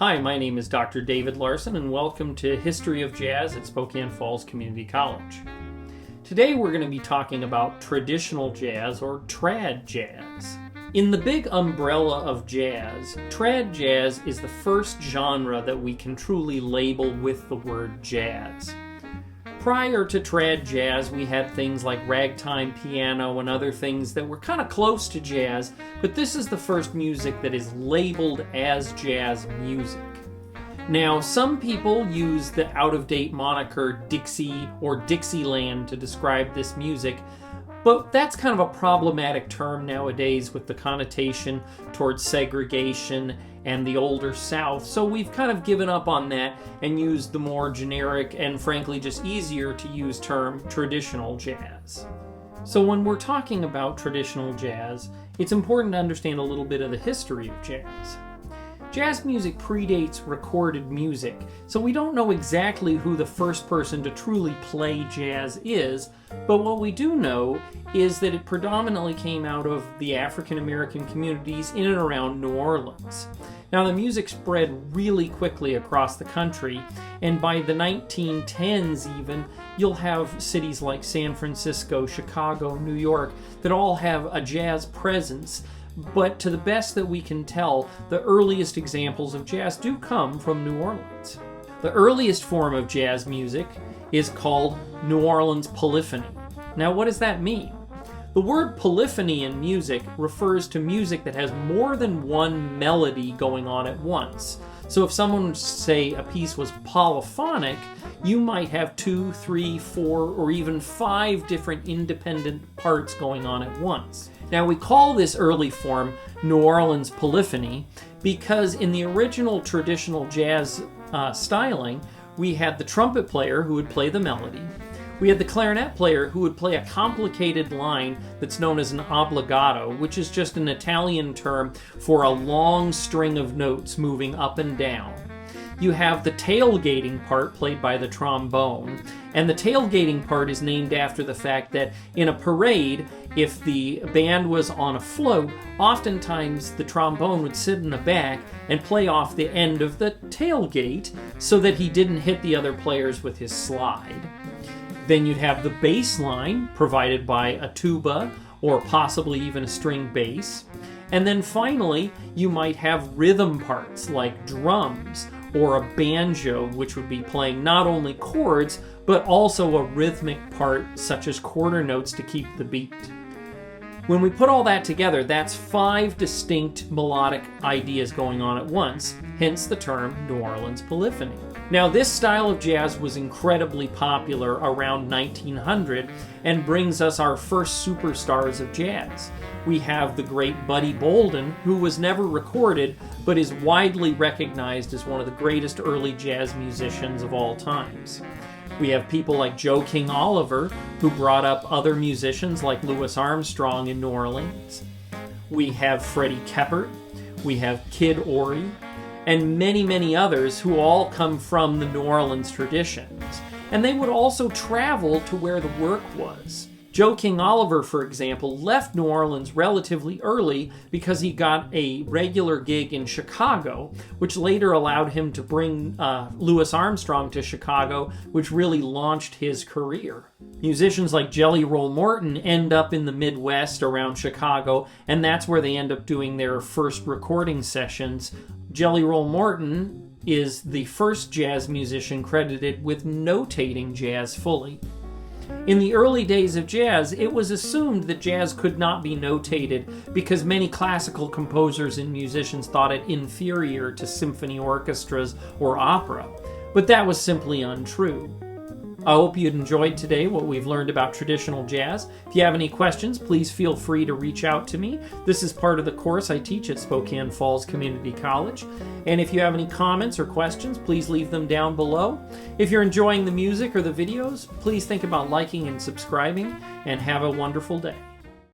Hi, my name is Dr. David Larsen, and welcome to History of Jazz at Spokane Falls Community College. Today we're going to be talking about traditional jazz, or trad jazz. In the big umbrella of jazz, trad jazz is the first genre that we can truly label with the word jazz. Prior to trad jazz, we had things like ragtime piano and other things that were kind of close to jazz, but this is the first music that is labeled as jazz music. Now, some people use the out-of-date moniker Dixie or Dixieland to describe this music, but that's kind of a problematic term nowadays with the connotation towards segregation and the older South, so we've kind of given up on that and used the more generic and frankly just easier to use term traditional jazz. So when we're talking about traditional jazz, it's important to understand a little bit of the history of jazz. Jazz music predates recorded music, so we don't know exactly who the first person to truly play jazz is, but what we do know is that it predominantly came out of the African American communities in and around New Orleans. Now, the music spread really quickly across the country, and by the 1910s even, you'll have cities like San Francisco, Chicago, New York that all have a jazz presence. But to the best that we can tell, the earliest examples of jazz do come from New Orleans. The earliest form of jazz music is called New Orleans Polyphony. Now, what does that mean? The word polyphony in music refers to music that has more than one melody going on at once. So if someone would say a piece was polyphonic, you might have 2, 3, 4, or even 5 different independent parts going on at once. Now, we call this early form New Orleans Polyphony because in the original traditional jazz styling, we had the trumpet player who would play the melody. We had the clarinet player who would play a complicated line that's known as an obbligato, which is just an Italian term for a long string of notes moving up and down. You have the tailgating part played by the trombone, and the tailgating part is named after the fact that in a parade, if the band was on a float, oftentimes the trombone would sit in the back and play off the end of the tailgate so that he didn't hit the other players with his slide. Then you'd have the bass line provided by a tuba or possibly even a string bass. And then finally, you might have rhythm parts like drums or a banjo, which would be playing not only chords, but also a rhythmic part such as quarter notes to keep the beat. When we put all that together, that's 5 distinct melodic ideas going on at once, hence the term New Orleans Polyphony. Now, this style of jazz was incredibly popular around 1900 and brings us our first superstars of jazz. We have the great Buddy Bolden, who was never recorded, but is widely recognized as one of the greatest early jazz musicians of all times. We have people like Joe King Oliver, who brought up other musicians like Louis Armstrong in New Orleans. We have Freddie Keppert, we have Kid Ory, and many, many others who all come from the New Orleans traditions. And they would also travel to where the work was. Joe King Oliver, for example, left New Orleans relatively early because he got a regular gig in Chicago, which later allowed him to bring Louis Armstrong to Chicago, which really launched his career. Musicians like Jelly Roll Morton end up in the Midwest around Chicago, and that's where they end up doing their first recording sessions. Jelly Roll Morton is the first jazz musician credited with notating jazz fully. In the early days of jazz, it was assumed that jazz could not be notated because many classical composers and musicians thought it inferior to symphony orchestras or opera, but that was simply untrue. I hope you enjoyed today what we've learned about traditional jazz. If you have any questions, please feel free to reach out to me. This is part of the course I teach at Spokane Falls Community College. And if you have any comments or questions, please leave them down below. If you're enjoying the music or the videos, please think about liking and subscribing, and have a wonderful day.